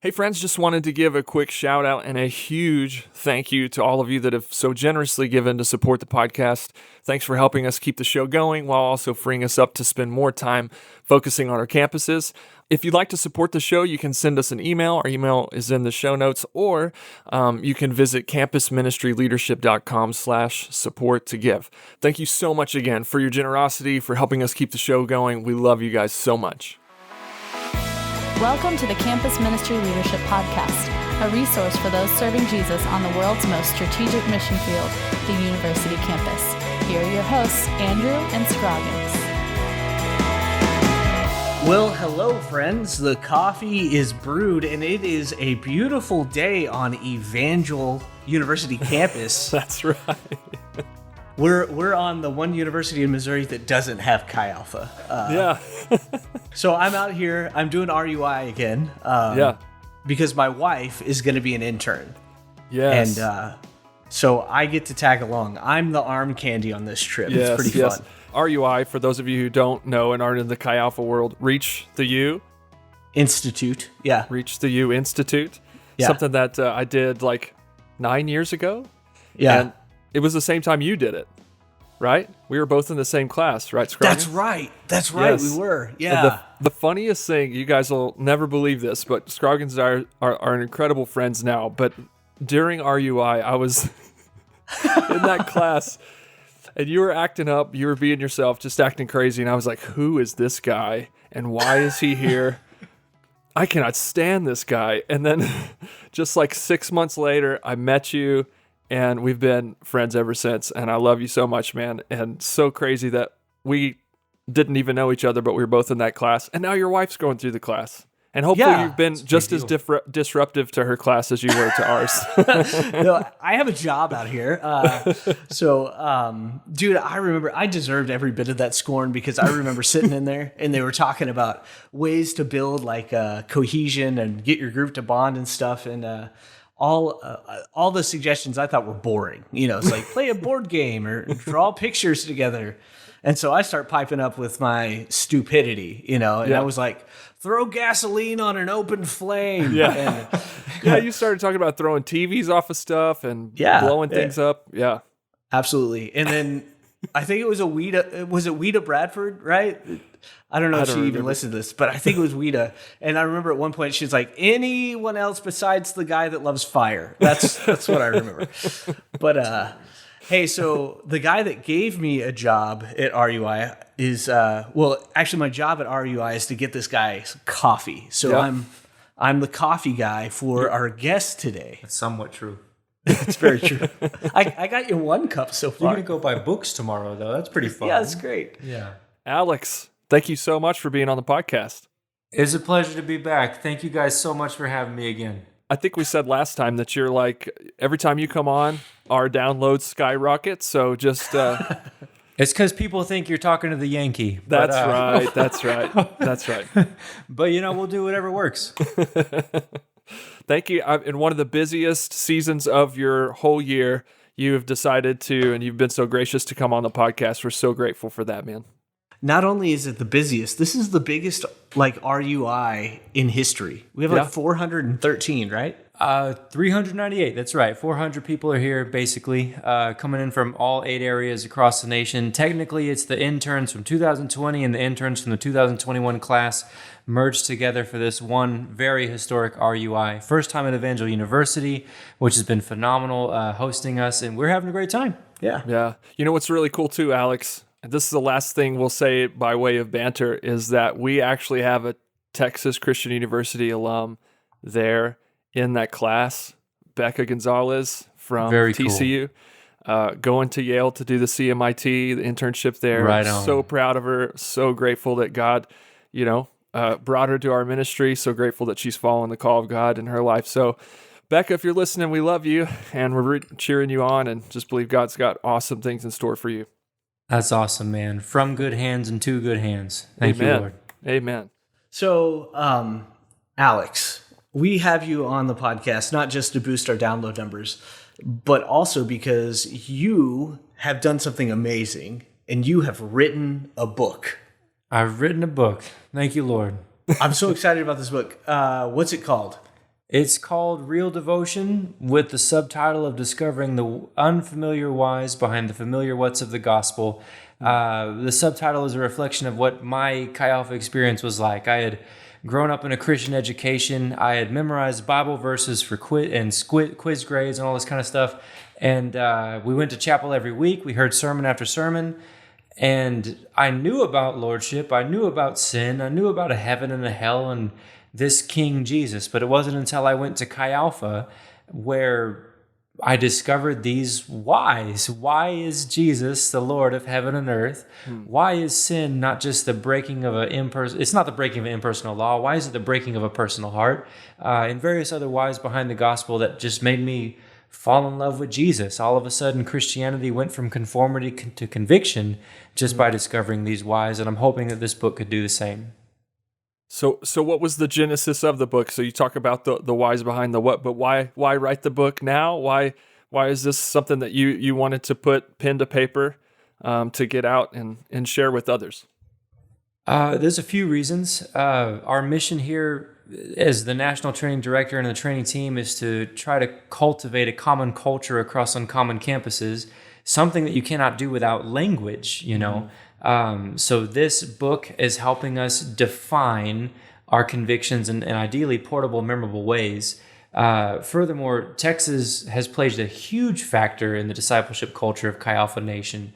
Hey friends, just wanted to give a quick shout out and a huge thank you to all of you that have so generously given to support the podcast. Thanks for helping us keep the show going while also freeing us up to spend more time focusing on our campuses. If you'd like to support the show, you can send us an email. Our email is in the show notes, or you can visit campusministryleadership.com/support to give. Thank you so much again for your generosity, for helping us keep the show going. We love you guys so much. Welcome to the Campus Ministry Leadership Podcast, a resource for those serving Jesus on the world's most strategic mission field, the university campus. Here are your hosts, Andrew and Scroggins. Well, hello, friends. The coffee is brewed, and it is a beautiful day on Evangel University campus. That's right. We're on the one university in Missouri that doesn't have Chi Alpha. Yeah. So I'm out here. I'm doing RUI again. Because my wife is going to be an intern. Yes. And so I get to tag along. I'm the arm candy on this trip. Yes, it's pretty fun. RUI, for those of you who don't know and aren't in the Chi Alpha world, Reach the U. Institute. Yeah. Reach the U Institute. Yeah. Something that I did like 9 years ago. Yeah. And it was the same time you did it, right? We were both in the same class, right, Scroggins? That's right. That's right. Yes. We were. And Yeah. the funniest thing, you guys will never believe this, but Scroggins and I are incredible friends now. But during RUI, I was in that class, and you were acting up. You were being yourself, just acting crazy. And I was like, who is this guy? And why is he here? I cannot stand this guy. And then just like 6 months later, I met you. And we've been friends ever since. And I love you so much, man. And so crazy that we didn't even know each other, but we were both in that class. And now your wife's going through the class. And hopefully you've been just as disruptive to her class as you were to ours. No, I have a job out here. Dude, I remember I deserved every bit of that scorn because I remember sitting in there and they were talking about ways to build like cohesion and get your group to bond and stuff. And all the suggestions I thought were boring. You know, it's like play a board game or draw pictures together. And so I start piping up with my stupidity, you know, and I was like, throw gasoline on an open flame. Yeah. And, you started talking about throwing TVs off of stuff and blowing things up. Yeah. Absolutely. And then I think it was Weta Bradford, right? I don't know if she even listened to this, but I think it was Weta. And I remember at one point she's like, anyone else besides the guy that loves fire. That's what I remember. But hey, so the guy that gave me a job at RUI is actually my job at RUI is to get this guy some coffee. So I'm the coffee guy for our guest today. That's somewhat true. It's very true. I got you one cup so far. You're going to go buy books tomorrow, though. That's pretty fun. Yeah, that's great. Yeah. Alex, thank you so much for being on the podcast. It's a pleasure to be back. Thank you guys so much for having me again. I think we said last time that you're like, every time you come on, our downloads skyrocket. So just... It's because people think you're talking to the Yankee. That's right. That's right. That's right. But, we'll do whatever works. Thank you. In one of the busiest seasons of your whole year, you have decided to, and you've been so gracious to come on the podcast. We're so grateful for that, man. Not only is it the busiest, this is the biggest RUI in history. We have 413, right? 398, that's right. 400 people are here, basically, coming in from all 8 areas across the nation. Technically, it's the interns from 2020 and the interns from the 2021 class merged together for this one very historic RUI. First time at Evangel University, which has been phenomenal hosting us, and we're having a great time. Yeah. Yeah. You know what's really cool too, Alex? And this is the last thing we'll say by way of banter, is that we actually have a Texas Christian University alum there in that class, Becca Gonzalez from Very TCU, going to Yale to do the CMIT, the internship there. Right on. So proud of her. So grateful that God, brought her to our ministry. So grateful that she's following the call of God in her life. So Becca, if you're listening, we love you and we're cheering you on and just believe God's got awesome things in store for you. That's awesome, man. From good hands and to good hands. Thank you, Lord. Amen. So, Alex, we have you on the podcast, not just to boost our download numbers, but also because you have done something amazing and you have written a book. I've written a book. Thank you, Lord. I'm so excited about this book. What's it called? It's called Real Devotion, with the subtitle of Discovering the Unfamiliar Whys Behind the Familiar Whats of the Gospel. The subtitle is a reflection of what my Chi Alpha experience was like. I had grown up in a Christian education. I had memorized Bible verses for quiz grades and all this kind of stuff. And we went to chapel every week. We heard sermon after sermon. And I knew about lordship. I knew about sin. I knew about a heaven and a hell and this King Jesus. But it wasn't until I went to Chi Alpha where I discovered these whys. Why is Jesus the Lord of heaven and earth? Why is sin not just the breaking of it's not the breaking of an impersonal law. Why is it the breaking of a personal heart? And various other whys behind the gospel that just made me fall in love with Jesus. All of a sudden, Christianity went from conformity to conviction just by discovering these whys. And I'm hoping that this book could do the same. So what was the genesis of the book? So you talk about the whys behind the what, but why write the book now? Why is this something that you wanted to put pen to paper to get out and share with others? There's a few reasons. Our mission here as the national training director and the training team is to try to cultivate a common culture across uncommon campuses, something that you cannot do without language, you know. So this book is helping us define our convictions in ideally portable, memorable ways. Furthermore, Texas has played a huge factor in the discipleship culture of Chi Alpha Nation.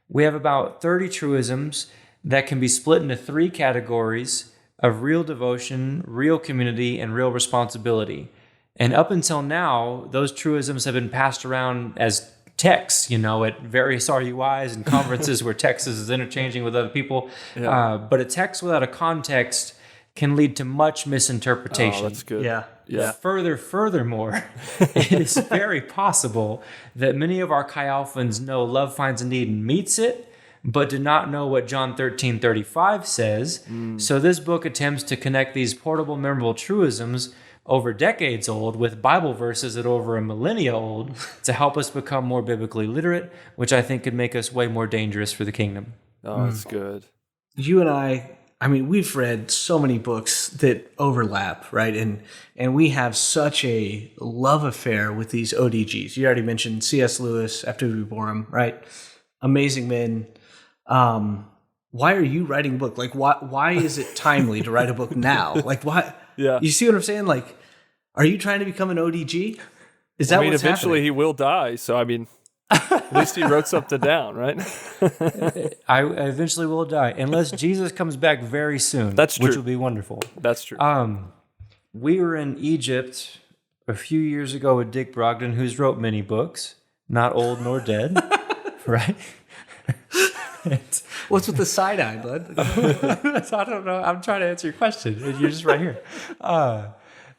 We have about 30 truisms that can be split into 3 categories of real devotion, real community, and real responsibility. And up until now, those truisms have been passed around as texts, you know, at various RUIs and conferences where Texas is interchanging with other people. Yeah. But a text without a context can lead to much misinterpretation. Oh, that's good. Yeah. Furthermore, it is very possible that many of our Chi Alphans know love finds a need and meets it, but do not know what John 13:35 says. So this book attempts to connect these portable, memorable truisms over decades old with Bible verses that are over a millennia old to help us become more biblically literate, which I think could make us way more dangerous for the kingdom. Oh, that's good. You and I mean, we've read so many books that overlap, right? And we have such a love affair with these ODGs. You already mentioned C.S. Lewis, F.W. Borum, right? Amazing men. Why are you writing a book? Like, why is it timely to write a book now? Like, why? Yeah. You see what I'm saying? Like, are you trying to become an ODG? Is that what's eventually happening? he will die. So, I mean, at least he wrote something down, right? I eventually will die, unless Jesus comes back very soon. That's true. Which will be wonderful. That's true. We were in Egypt a few years ago with Dick Brogdon, who's wrote many books, not old nor dead, right? What's with the side eye, bud? I don't know. I'm trying to answer your question. And you're just right here.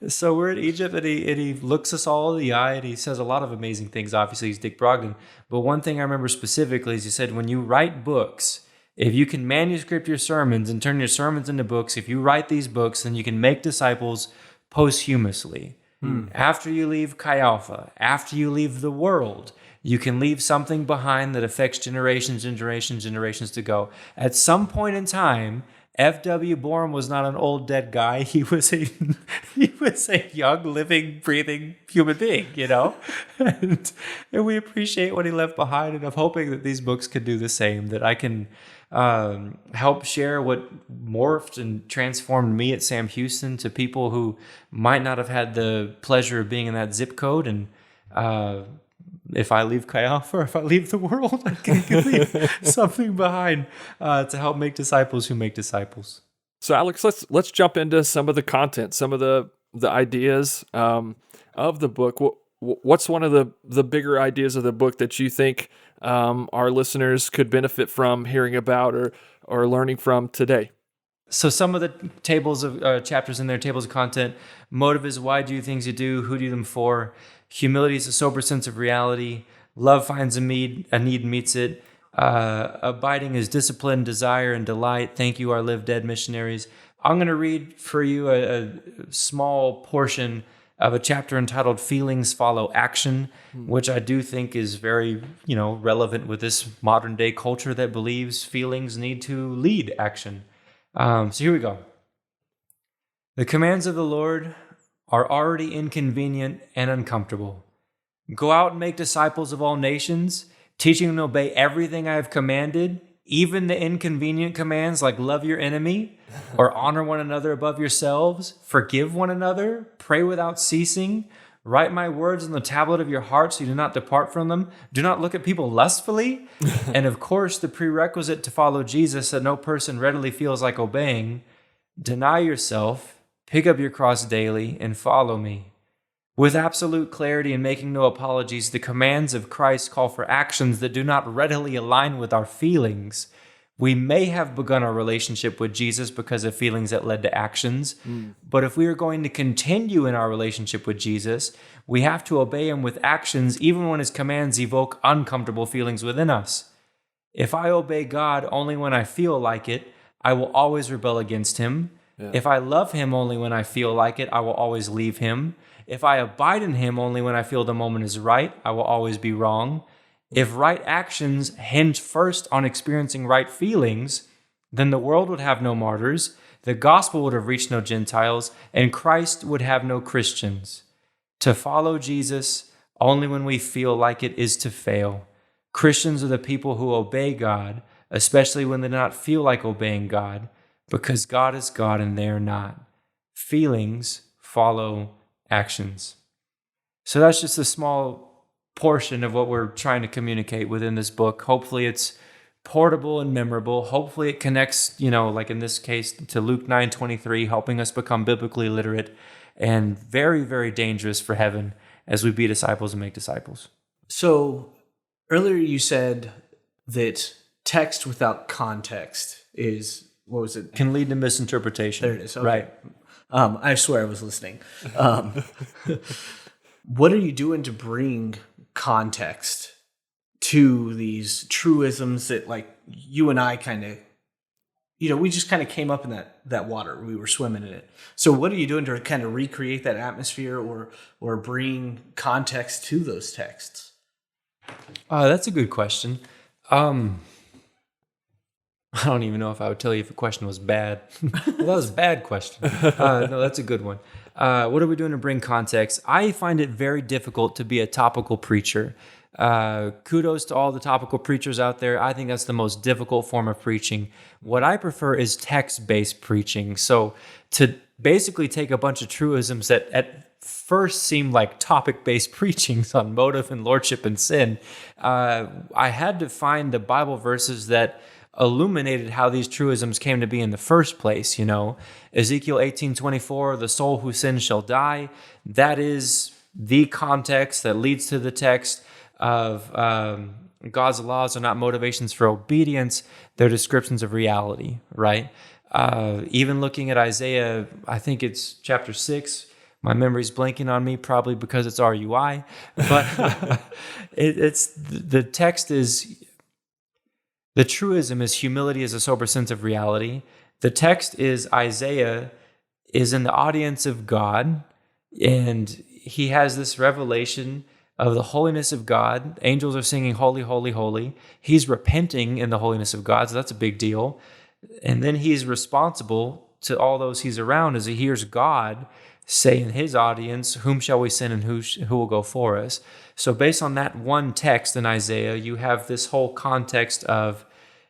So we're in Egypt, and he looks us all in the eye, and he says a lot of amazing things. Obviously, he's Dick Brogdon. But one thing I remember specifically is he said, when you write books, if you can manuscript your sermons and turn your sermons into books, if you write these books, then you can make disciples posthumously. After you leave Chi Alpha, after you leave the world, you can leave something behind that affects generations and generations to go. At some point in time, F.W. Borum was not an old dead guy. He was a young, living, breathing human being, you know? And we appreciate what he left behind, and I'm hoping that these books could do the same, that I can help share what morphed and transformed me at Sam Houston to people who might not have had the pleasure of being in that zip code. And if I leave Chi Alpha, or if I leave the world, I can leave something behind to help make disciples who make disciples. So, Alex, let's jump into some of the content, some of the ideas of the book. What's one of the bigger ideas of the book that you think our listeners could benefit from hearing about or learning from today? So some of the tables of chapters in there, tables of content. Motive is why do you things you do? Who do you them for? Humility is a sober sense of reality. Love finds a need and meets it. Abiding is discipline, desire, and delight. Thank you, our live dead missionaries. I'm going to read for you a small portion of a chapter entitled "Feelings Follow Action," which I do think is very, relevant with this modern day culture that believes feelings need to lead action. So here we go. The commands of the Lord are already inconvenient and uncomfortable. Go out and make disciples of all nations, teaching them to obey everything I have commanded, even the inconvenient commands like love your enemy or honor one another above yourselves, forgive one another, pray without ceasing, write my words on the tablet of your heart so you do not depart from them. Do not look at people lustfully. And of course, the prerequisite to follow Jesus that no person readily feels like obeying, deny yourself, pick up your cross daily, and follow me. With absolute clarity and making no apologies, the commands of Christ call for actions that do not readily align with our feelings. We may have begun our relationship with Jesus because of feelings that led to actions, but if we are going to continue in our relationship with Jesus, we have to obey him with actions even when his commands evoke uncomfortable feelings within us. If I obey God only when I feel like it, I will always rebel against him. Yeah. If I love him only when I feel like it, I will always leave him. If I abide in him only when I feel the moment is right, I will always be wrong. If right actions hinge first on experiencing right feelings, then the world would have no martyrs, the gospel would have reached no Gentiles, and Christ would have no Christians. To follow Jesus only when we feel like it is to fail. Christians are the people who obey God, especially when they do not feel like obeying God, because God is God and they are not. Feelings follow actions. So that's just a small portion of what we're trying to communicate within this book. Hopefully it's portable and memorable. Hopefully it connects, like in this case, to Luke 9:23, helping us become biblically literate, and very, very dangerous for heaven as we be disciples and make disciples. So earlier you said that text without context is, what was it? Can lead to misinterpretation. There it is. Okay. Right. I swear I was listening. What are you doing to bring context to these truisms that, like, you and I kind of, we just kind of came up in that water. We were swimming in it. So what are you doing to kind of recreate that atmosphere or bring context to those texts? That's a good question. I don't even know if I would tell you if a question was bad. Well, that was a bad question. No, that's a good one. What are we doing to bring context? I find it very difficult to be a topical preacher. Kudos to all the topical preachers out there. I think that's the most difficult form of preaching. What I prefer is text-based preaching. So to basically take a bunch of truisms that at first seem like topic-based preachings on motive and lordship and sin, I had to find the Bible verses that illuminated how these truisms came to be in the first place. Ezekiel 18:24, the soul who sins shall die. That is the context that leads to the text of God's laws are not motivations for obedience, they're descriptions of reality, right? Even looking at Isaiah, I think it's chapter 6, my memory's blanking on me, probably because it's RUI, but it's the text is, the truism is humility is a sober sense of reality. The text is Isaiah is in the audience of God, and he has this revelation of the holiness of God. Angels are singing, holy, holy, holy. He's repenting in the holiness of God, so that's a big deal. And then he's responsible to all those he's around as he hears God say in his audience, whom shall we send and who will go for us? So based on that one text in Isaiah, you have this whole context of,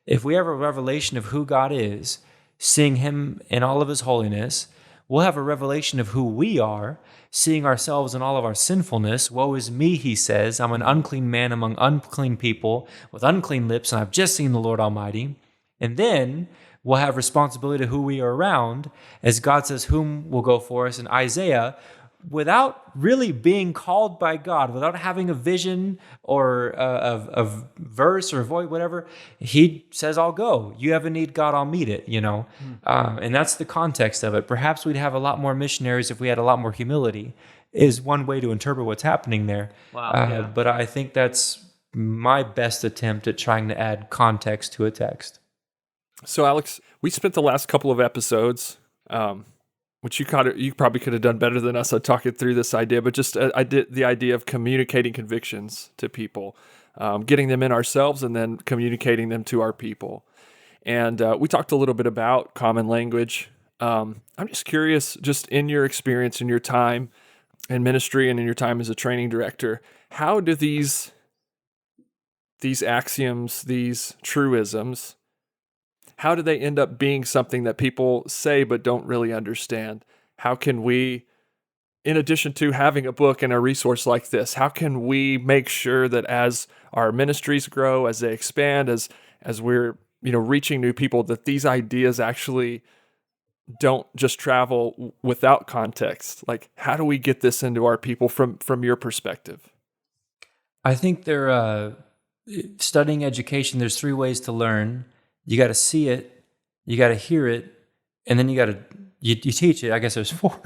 if we have a revelation of who God is, seeing him in all of his holiness, we'll have a revelation of who we are, seeing ourselves in all of our sinfulness. Woe is me, he says. I'm an unclean man among unclean people with unclean lips, and I've just seen the Lord Almighty. And then we'll have responsibility to who we are around, as God says, whom will go for us. And Isaiah, without really being called by God, without having a vision or a verse or a voice, whatever, he says, I'll go. You have a need, God, I'll meet it, and that's the context of it. Perhaps we'd have a lot more missionaries if we had a lot more humility, is one way to interpret what's happening there. Wow, yeah. But I think that's my best attempt at trying to add context to a text. So, Alex, we spent the last couple of episodes, which you probably could have done better than us at talking through this idea, but just I did the idea of communicating convictions to people, getting them in ourselves and then communicating them to our people. And we talked a little bit about common language, I'm just curious, just in your experience, in your time in ministry and in your time as a training director, how do these axioms, these truisms, how do they end up being something that people say but don't really understand? How can we, in addition to having a book and a resource like this, how can we make sure that as our ministries grow, as they expand, as we're reaching new people, that these ideas actually don't just travel without context? Like, how do we get this into our people from your perspective? I think they're studying education. There's 3 ways to learn. You got to see it, you got to hear it, and then you got to you teach it. I guess there's 4.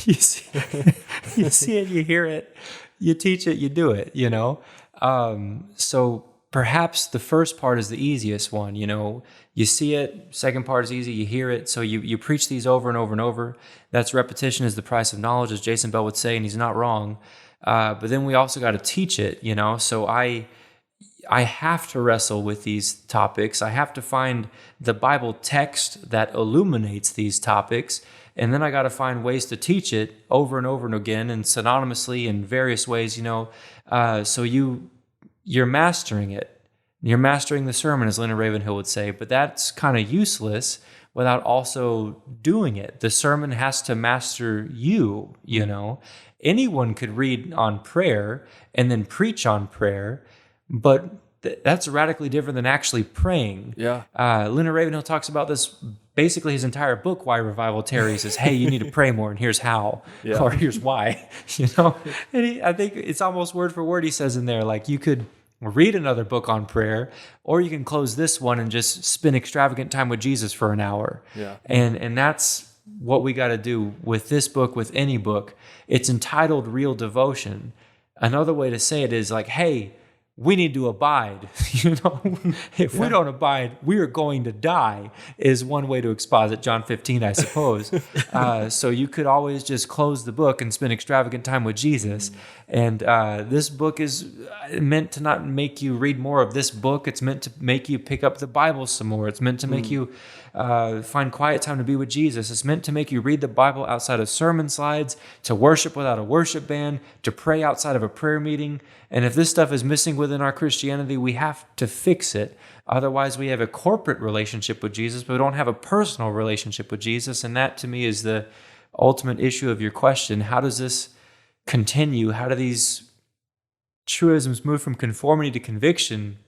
You see it, you hear it, you teach it, you do it. So perhaps the first part is the easiest one. You see it. Second part is easy. You hear it. So you preach these over and over and over. That's repetition is the price of knowledge, as Jason Bell would say, and he's not wrong. But then we also got to teach it. So I have to wrestle with these topics. I have to find the Bible text that illuminates these topics, and then I got to find ways to teach it over and over and again, and synonymously in various ways. So you're mastering it. You're mastering the sermon, as Leonard Ravenhill would say, but that's kind of useless without also doing it. The sermon has to master you. Anyone could read on prayer and then preach on prayer, but that's radically different than actually praying. Yeah. Leonard Ravenhill talks about this basically his entire book, Why Revival Tarries, is, hey, you need to pray more, and here's how, or here's why. And I think it's almost word for word he says in there, like, you could read another book on prayer, or you can close this one and just spend extravagant time with Jesus for an hour. Yeah. And that's what we got to do with this book, with any book. It's entitled Real Devotion. Another way to say it is like, hey, we need to abide. If we don't abide, we are going to die, is one way to exposit John 15, I suppose. So you could always just close the book and spend extravagant time with Jesus. And this book is meant to not make you read more of this book. It's meant to make you pick up the Bible some more. It's meant to make you find quiet time to be with Jesus. It's meant to make you read the Bible outside of sermon slides, to worship without a worship band, to pray outside of a prayer meeting. And if this stuff is missing within our Christianity, we have to fix it. Otherwise, we have a corporate relationship with Jesus, but we don't have a personal relationship with Jesus. And that, to me, is the ultimate issue of your question. How does this continue? How do these truisms move from conformity to conviction?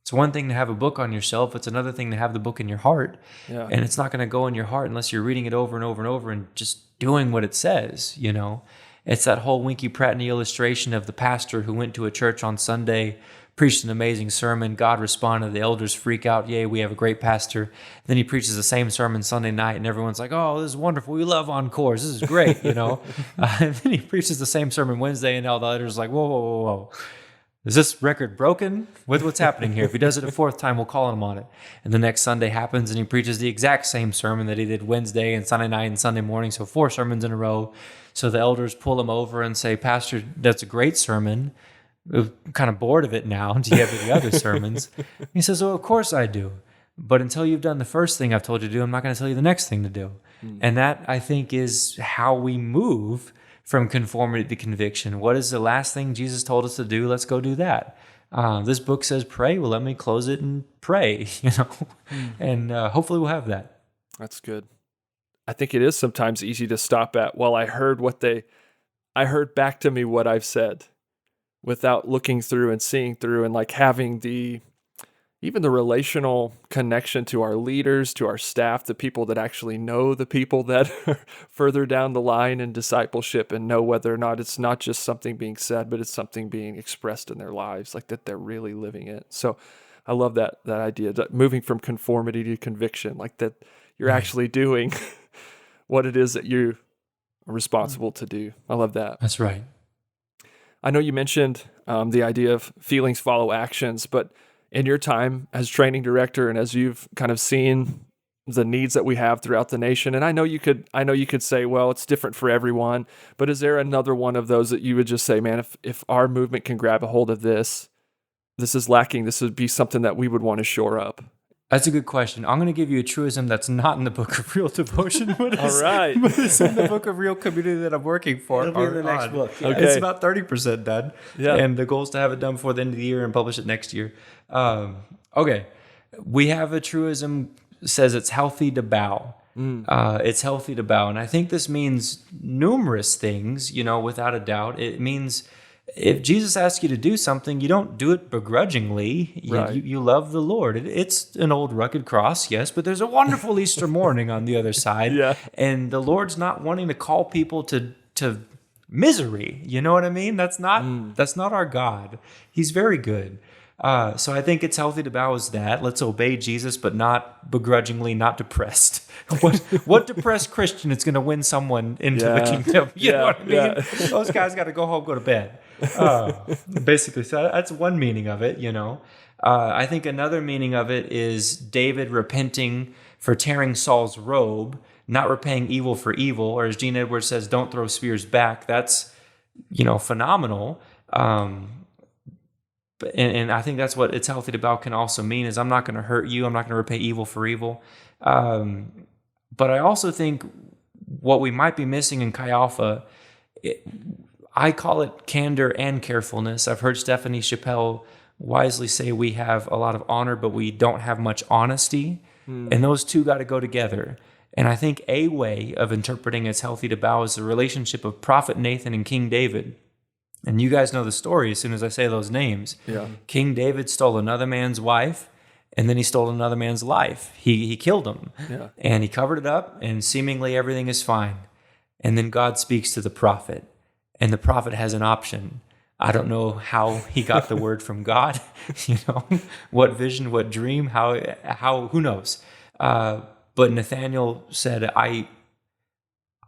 It's one thing to have a book on your shelf. It's another thing to have the book in your heart. Yeah. And it's not going to go in your heart unless you're reading it over and over and over and just doing what it says, It's that whole Winky Pratney illustration of the pastor who went to a church on Sunday, preached an amazing sermon. God responded. The elders freak out. Yay, we have a great pastor. Then he preaches the same sermon Sunday night, and everyone's like, oh, this is wonderful. We love encores. This is great, And then he preaches the same sermon Wednesday, and all the elders are like, whoa, whoa, whoa, whoa. Is this record broken? What's happening here? If he does it a 4th time, we'll call him on it. And the next Sunday happens, and he preaches the exact same sermon that he did Wednesday and Sunday night and Sunday morning, so 4 sermons in a row. So the elders pull him over and say, Pastor, that's a great sermon. I'm kind of bored of it now. Do you have any other sermons? He says, oh, of course I do. But until you've done the first thing I've told you to do, I'm not going to tell you the next thing to do. And that, I think, is how we move from conformity to conviction. What is the last thing Jesus told us to do? Let's go do that. This book says pray. Well, let me close it and pray, And hopefully we'll have that. That's good. I think it is sometimes easy to stop at, well, I heard back to me what I've said, without looking through and seeing through and like having even the relational connection to our leaders, to our staff, the people that actually know the people that are further down the line in discipleship and know whether or not it's not just something being said, but it's something being expressed in their lives, like that they're really living it. So I love that idea, that moving from conformity to conviction, like that you're actually doing what it is that you are responsible to do. I love that. That's right. I know you mentioned the idea of feelings follow actions, but in your time as training director and as you've kind of seen the needs that we have throughout the nation, and I know you could say, well, it's different for everyone, but is there another one of those that you would just say, man, if our movement can grab a hold of this is lacking, this would be something that we would want to shore up? That's a good question. I'm going to give you a truism that's not in the Book of Real Devotion. But All right. But it's in the Book of Real Community that I'm working for. It'll be in the next book. Yeah. Okay. It's about 30% done. Yeah. And the goal is to have it done before the end of the year and publish it next year. Okay. We have a truism says it's healthy to bow. It's healthy to bow. And I think this means numerous things, without a doubt. It means if Jesus asks you to do something, you don't do it begrudgingly. You love the Lord. It's an old rugged cross, yes, but there's a wonderful Easter morning on the other side. Yeah. And the Lord's not wanting to call people to misery. You know what I mean? That's not our God. He's very good. So I think it's healthy to bow as that. Let's obey Jesus, but not begrudgingly, not depressed. What depressed Christian is going to win someone into the kingdom? You know what I mean? Yeah. Those guys got to go home, go to bed. Basically, so that's one meaning of it, I think another meaning of it is David repenting for tearing Saul's robe, not repaying evil for evil, or as Gene Edwards says, don't throw spears back. That's, phenomenal. And I think that's what it's healthy to bow can also mean is I'm not going to hurt you. I'm not going to repay evil for evil. But I also think what we might be missing in Chi Alpha, I call it candor and carefulness. I've heard Stephanie Chappelle wisely say we have a lot of honor, but we don't have much honesty. And those two got to go together. And I think a way of interpreting it's healthy to bow is the relationship of Prophet Nathan and King David. And you guys know the story as soon as I say those names. Yeah. King David stole another man's wife, and then he stole another man's life. He killed him. Yeah. And he covered it up, and seemingly everything is fine. And then God speaks to the prophet, and the prophet has an option. I don't know how he got the word from God, what vision, what dream, how who knows. But Nathanael said, I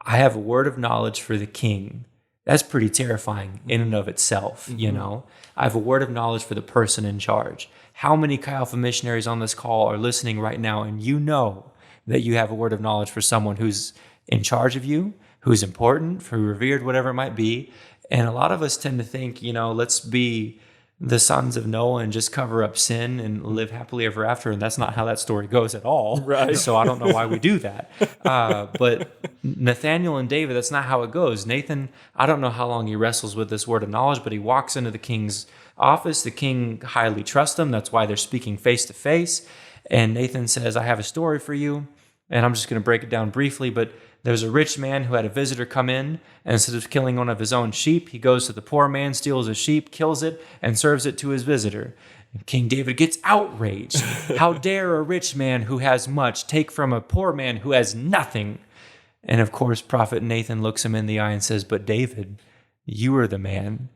have a word of knowledge for the king. That's pretty terrifying in and of itself, I have a word of knowledge for the person in charge. How many Chi Alpha missionaries on this call are listening right now, and you know that you have a word of knowledge for someone who's in charge of you, who's important, who revered, whatever it might be. And a lot of us tend to think, let's be the sons of Noah and just cover up sin and live happily ever after. And that's not how that story goes at all. Right. So I don't know why we do that. But Nathanael and David, that's not how it goes. Nathan, I don't know how long he wrestles with this word of knowledge, but he walks into the king's office. The king highly trusts him. That's why they're speaking face to face. And Nathan says, I have a story for you. And I'm just going to break it down briefly, but there's a rich man who had a visitor come in, and instead of killing one of his own sheep, he goes to the poor man, steals a sheep, kills it, and serves it to his visitor. And King David gets outraged. How dare a rich man who has much take from a poor man who has nothing? And of course, Prophet Nathan looks him in the eye and says, but David, you are the man.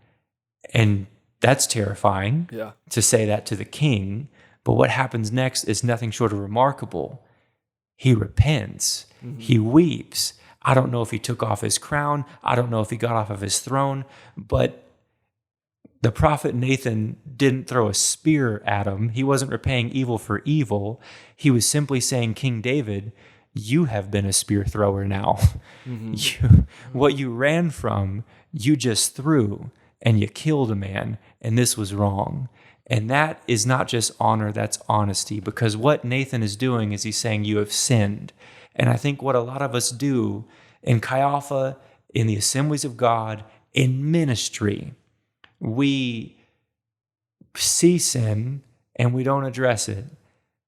And that's terrifying to say that to the king. But what happens next is nothing short of remarkable. He repents. He weeps. I don't know if he took off his crown. I don't know if he got off of his throne. But the prophet Nathan didn't throw a spear at him. He wasn't repaying evil for evil. He was simply saying, King David, you have been a spear thrower now. What you ran from, you just threw, and you killed a man, and this was wrong. And that is not just honor, that's honesty. Because what Nathan is doing is he's saying you have sinned. And I think what a lot of us do in Chi Alpha, in the assemblies of God, in ministry, we see sin and we don't address it.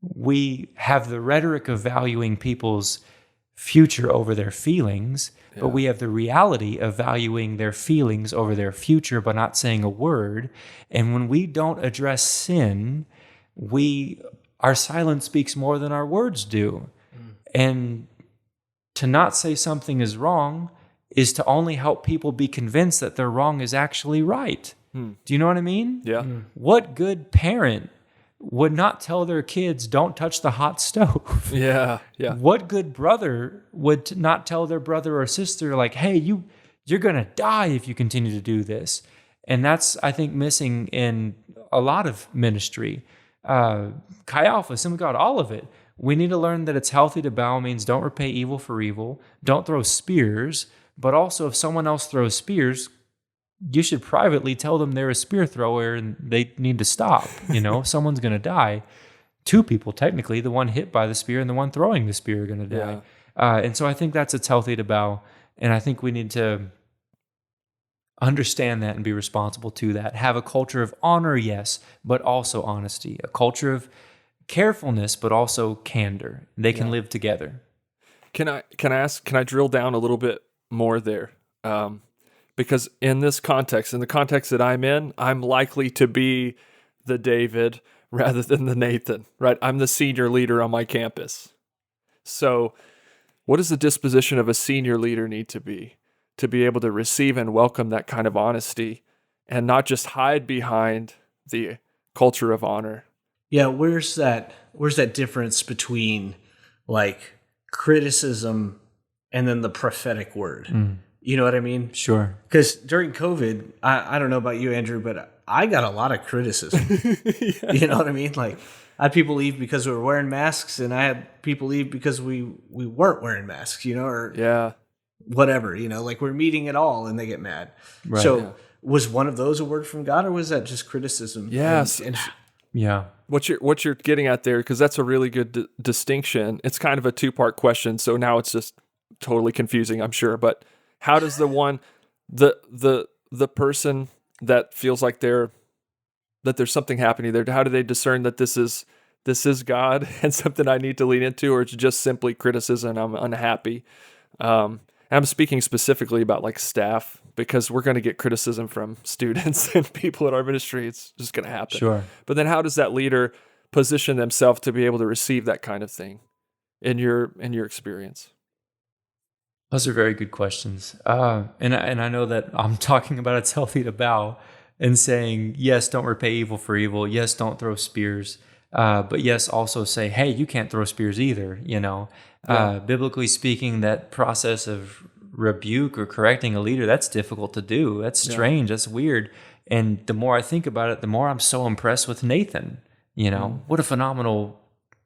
We have the rhetoric of valuing people's future over their feelings, but we have the reality of valuing their feelings over their future by not saying a word. And when we don't address sin, our silence speaks more than our words do. And to not say something is wrong is to only help people be convinced that their wrong is actually right. Do you know what I mean? Yeah. What good parent would not tell their kids, don't touch the hot stove? Yeah. What good brother would not tell their brother or sister, like, hey, you're going to die if you continue to do this? And that's, I think, missing in a lot of ministry. Chi Alpha, Assembly of God, all of it. We need to learn that it's healthy to bow means don't repay evil for evil, don't throw spears, but also if someone else throws spears, you should privately tell them they're a spear thrower and they need to stop. Someone's going to die. two people, technically, the one hit by the spear and the one throwing the spear are going to die. And so I think that's it's healthy to bow. And I think we need to understand that and be responsible to that. Have a culture of honor, yes, but also honesty. A culture of carefulness, but also candor. They can live together. Can I drill down a little bit more there? Because in this context, in the context that I'm in, I'm likely to be the David rather than the Nathan, right? I'm the senior leader on my campus. So what does the disposition of a senior leader need to be able to receive and welcome that kind of honesty and not just hide behind the culture of honor? Yeah, where's that difference between like criticism and then the prophetic word? You know what I mean? Sure. Because during COVID, I don't know about you, Andrew, but I got a lot of criticism. You know what I mean? Like, I had people leave because we were wearing masks, and I had people leave because we weren't wearing masks, you know, or whatever, you know, like we're meeting at all, and they get mad. Right. So was one of those a word from God, or was that just criticism? Yes. Yeah. What you're getting at there, because that's a really good distinction. It's kind of a two-part question, so now it's just totally confusing, I'm sure, but how does the person that feels like there's something happening there, how do they discern that this is God and something I need to lean into, or it's just simply criticism, I'm unhappy? And I'm speaking specifically about like staff, because we're going to get criticism from students and people in our ministry. It's just going to happen. Sure. But then how does that leader position themselves to be able to receive that kind of thing in your experience? Those are very good questions. And I know that I'm talking about it's healthy to bow and saying, yes, don't repay evil for evil. Yes, don't throw spears. But yes, also say, hey, you can't throw spears either, you know. Biblically speaking, that process of rebuke or correcting a leader, that's difficult to do. That's strange. That's weird. And the more I think about it, the more I'm so impressed with Nathan. You know, what a phenomenal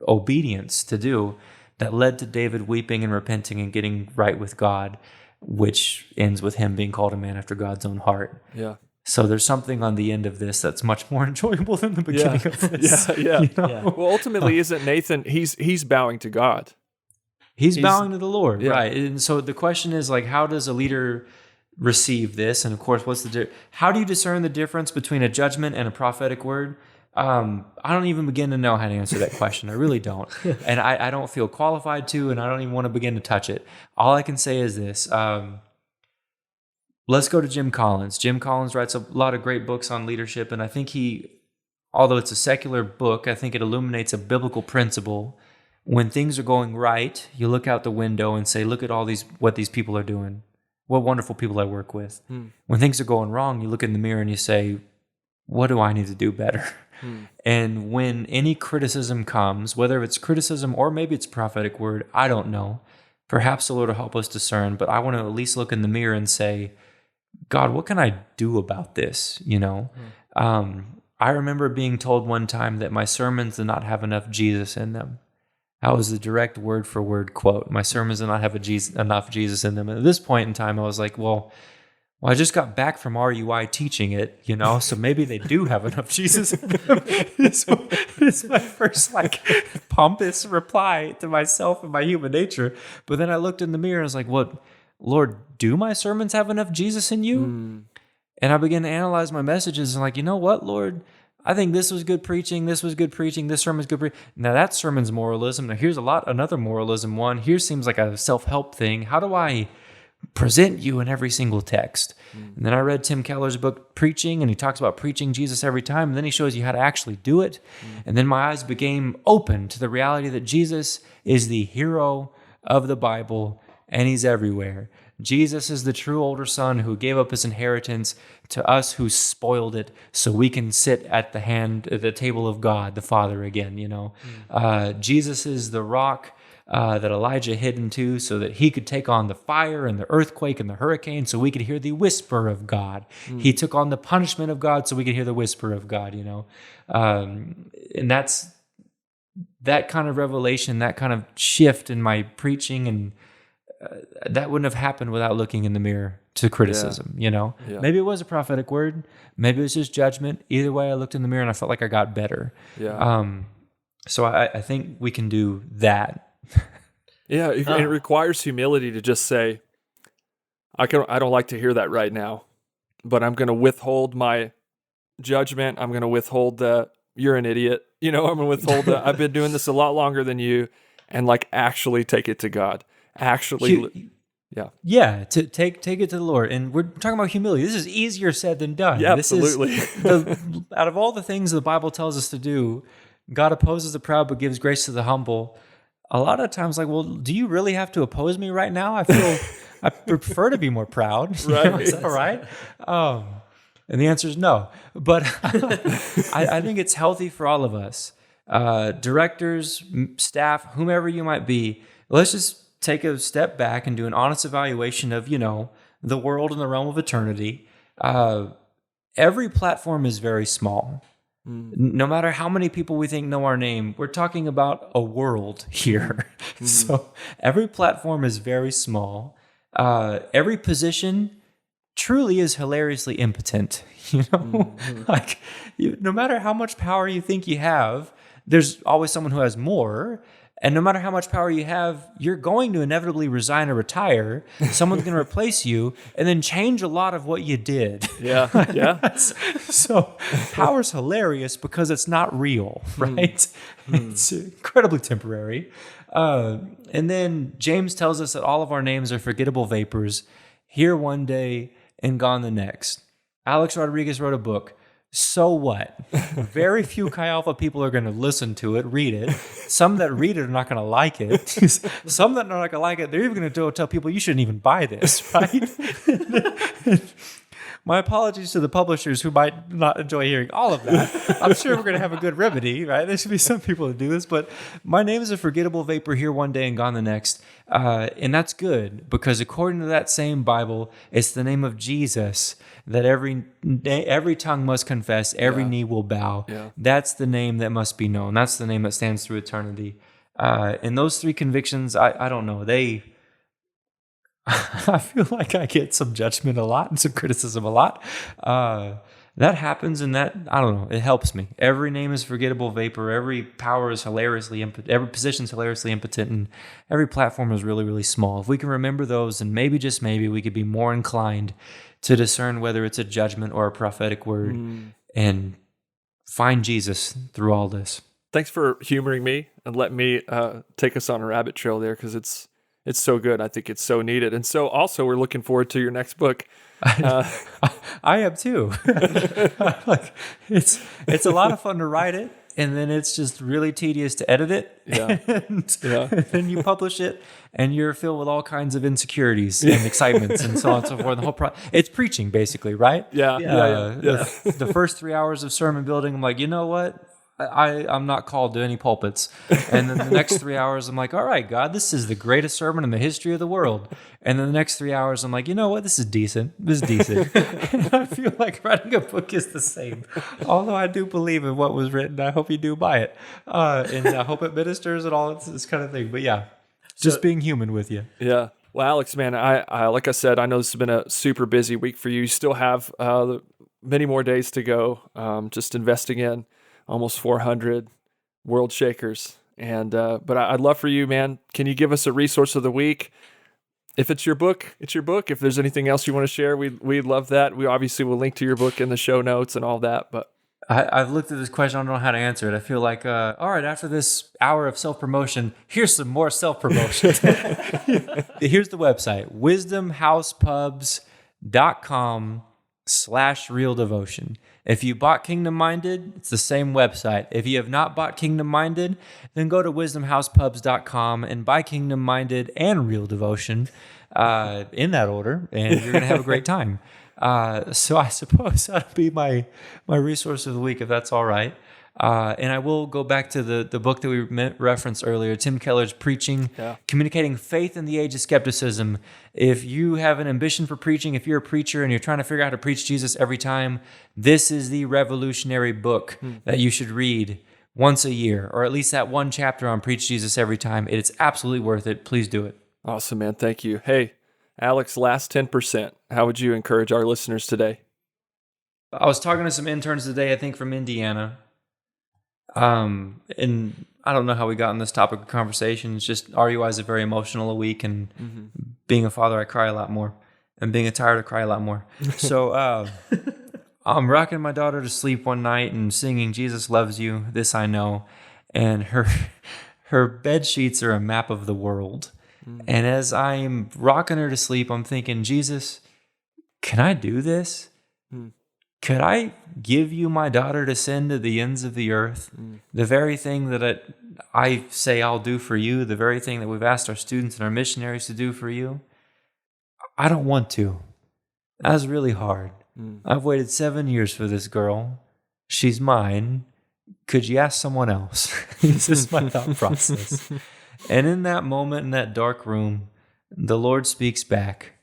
obedience to do that led to David weeping and repenting and getting right with God, which ends with him being called a man after God's own heart. Yeah. So there's something on the end of this that's much more enjoyable than the beginning of this. Yeah. You know? Well, ultimately, isn't Nathan, he's bowing to God. He's bowing to the Lord, right? And so the question is, like, how does a leader receive this? And of course, how do you discern the difference between a judgment and a prophetic word? I don't even begin to know how to answer that question. I really don't. And I don't feel qualified to, and I don't even want to begin to touch it. All I can say is this. Let's go to Jim Collins. Jim Collins writes a lot of great books on leadership, and I think although it's a secular book, I think it illuminates a biblical principle. When things are going right, you look out the window and say, look at what these people are doing. What wonderful people I work with. When things are going wrong, you look in the mirror and you say, what do I need to do better? And when any criticism comes, whether it's criticism or maybe it's a prophetic word, I don't know. Perhaps the Lord will help us discern, but I want to at least look in the mirror and say, God, what can I do about this? You know, I remember being told one time that my sermons did not have enough Jesus in them. That was the direct word for word quote. My sermons did not have enough Jesus in them. And at this point in time, I was like, well, I just got back from RUI teaching it, you know, so maybe they do have enough Jesus in them. So it's my first pompous reply to myself and my human nature. But then I looked in the mirror and I was like, what, Lord, do my sermons have enough Jesus in you? And I began to analyze my messages and like, you know what, Lord, I think this was good preaching. This was good preaching. This sermon's good preaching. Now that sermon's moralism. Now here's another moralism one. Here seems like a self-help thing. How do I present you in every single text? And then I read Tim Keller's book, Preaching, and he talks about preaching Jesus every time. And then he shows you how to actually do it. And then my eyes became open to the reality that Jesus is the hero of the Bible and he's everywhere. Jesus is the true older son who gave up his inheritance to us who spoiled it so we can sit at the table of God, the Father again, you know. Jesus is the rock that Elijah hid into so that he could take on the fire and the earthquake and the hurricane so we could hear the whisper of God. He took on the punishment of God so we could hear the whisper of God, you know. And that's that kind of revelation, that kind of shift in my preaching, and that wouldn't have happened without looking in the mirror to criticism, you know. Maybe it was a prophetic word. Maybe it was just judgment. Either way, I looked in the mirror and I felt like I got better. So I think we can do that. Yeah, it requires humility to just say, I don't like to hear that right now, but I'm going to withhold my judgment. I'm going to withhold the you're an idiot. I'm going to withhold the I've been doing this a lot longer than you, and like actually take it to God. Actually, yeah. To take it to the Lord, and we're talking about humility. This is easier said than done. Yeah, absolutely. Out of all the things the Bible tells us to do, God opposes the proud but gives grace to the humble. A lot of times, like, well, do you really have to oppose me right now? I feel I prefer to be more proud. Right. Is that right? And the answer is no. But I think it's healthy for all of us, directors, staff, whomever you might be. Let's just take a step back and do an honest evaluation of, the world in the realm of eternity. Every platform is very small. No matter how many people we think know our name, we're talking about a world here. So every platform is very small. Every position truly is hilariously impotent. Like, no matter how much power you think you have, there's always someone who has more. And no matter how much power you have, you're going to inevitably resign or retire. Someone's going to replace you and then change a lot of what you did. Yeah. So power's hilarious because it's not real, right? It's incredibly temporary. And then James tells us that all of our names are forgettable vapors, here one day and gone the next. Alex Rodriguez wrote a book. So what? Very few Chi Alpha people are going to listen to it, read it. Some that read it are not going to like it. Some that are not going to like it, they're even going to tell people you shouldn't even buy this, right? My apologies to the publishers who might not enjoy hearing all of that. I'm sure we're going to have a good remedy, right? There should be some people who do this, but my name is a forgettable vapor, here one day and gone the next. And that's good, because according to that same Bible, it's the name of Jesus that every tongue must confess, every knee will bow. Yeah. That's the name that must be known. That's the name that stands through eternity. And those three convictions, I don't know, I feel like I get some judgment a lot and some criticism a lot. That happens, and that, I don't know, it helps me. Every name is forgettable vapor. Every power is hilariously impotent. Every position is hilariously impotent, and every platform is really, really small. If we can remember those, and maybe, just maybe, we could be more inclined to discern whether it's a judgment or a prophetic word and find Jesus through all this. Thanks for humoring me and letting me take us on a rabbit trail there, because it's so good. I think it's so needed. And so also we're looking forward to your next book. I am too. Like, it's a lot of fun to write it, and then it's just really tedious to edit it. Yeah. And then you publish it, and you're filled with all kinds of insecurities and excitements and so on and so forth. The whole it's preaching, basically, right? Yeah. The first 3 hours of sermon building, I'm like, you know what? I'm not called to any pulpits. And then the next 3 hours, I'm like, all right, God, this is the greatest sermon in the history of the world. And then the next 3 hours, I'm like, you know what? This is decent. And I feel like writing a book is the same. Although I do believe in what was written. I hope you do buy it. And I hope it ministers and all this kind of thing. But yeah, just being human with you. Yeah. Well, Alex, man, I like I said, I know this has been a super busy week for you. You still have many more days to go, just investing in almost 400 world shakers. And but I'd love for you, man. Can you give us a resource of the week? If it's your book, it's your book. If there's anything else you want to share, we'd love that. We obviously will link to your book in the show notes and all that. But I've looked at this question. I don't know how to answer it. I feel like, all right, after this hour of self-promotion, here's some more self-promotion. Here's the website, wisdomhousepubs.com/real devotion. If you bought Kingdom Minded, it's the same website. If you have not bought Kingdom Minded, then go to wisdomhousepubs.com and buy Kingdom Minded and Real Devotion in that order, and you're going to have a great time. So I suppose that'll be my resource of the week, if that's all right. And I will go back to the book that we referenced earlier, Tim Keller's Preaching, Communicating Faith in the Age of Skepticism. If you have an ambition for preaching, if you're a preacher and you're trying to figure out how to preach Jesus every time, this is the revolutionary book that you should read once a year, or at least that one chapter on Preach Jesus Every Time. It's absolutely worth it. Please do it. Awesome, man. Thank you. Hey, Alex, last 10%. How would you encourage our listeners today? I was talking to some interns today, I think from Indiana. And I don't know how we got on this topic of conversation. It's just RUI is a very emotional week, and being a father, I cry a lot more, and being a tyrant, I cry a lot more. So I'm rocking my daughter to sleep one night and singing "Jesus Loves You, This I Know," and her bed sheets are a map of the world. And as I'm rocking her to sleep, I'm thinking, Jesus, can I do this? Could I give you my daughter to send to the ends of the earth? The very thing that I say I'll do for you, the very thing that we've asked our students and our missionaries to do for you. I don't want to. That was really hard. I've waited 7 years for this girl. She's mine. Could you ask someone else? This is my thought process. And in that moment, in that dark room, the Lord speaks back.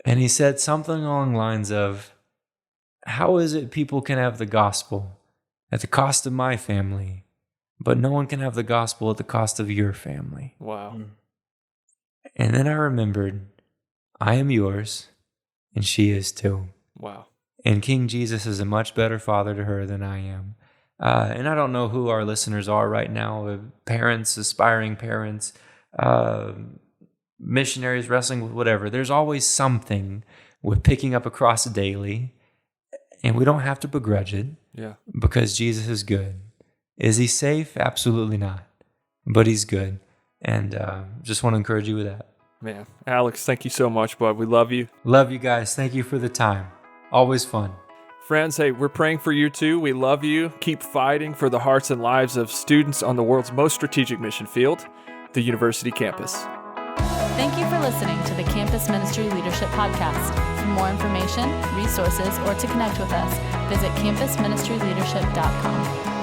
And he said something along the lines of, how is it people can have the gospel at the cost of my family, but no one can have the gospel at the cost of your family? Wow. And then I remembered, I am yours, and she is too. Wow. And King Jesus is a much better father to her than I am. And I don't know who our listeners are right now, parents, aspiring parents, missionaries wrestling with whatever. There's always something with picking up a cross daily, and we don't have to begrudge it. Yeah. Because Jesus is good. Is he safe? Absolutely not. But he's good. And just want to encourage you with that. Man, Alex, thank you so much, bud. We love you. Love you guys. Thank you for the time. Always fun. Friends, hey, we're praying for you too. We love you. Keep fighting for the hearts and lives of students on the world's most strategic mission field, the university campus. Thank you for listening to the Campus Ministry Leadership Podcast. For more information, resources, or to connect with us, visit campusministryleadership.com.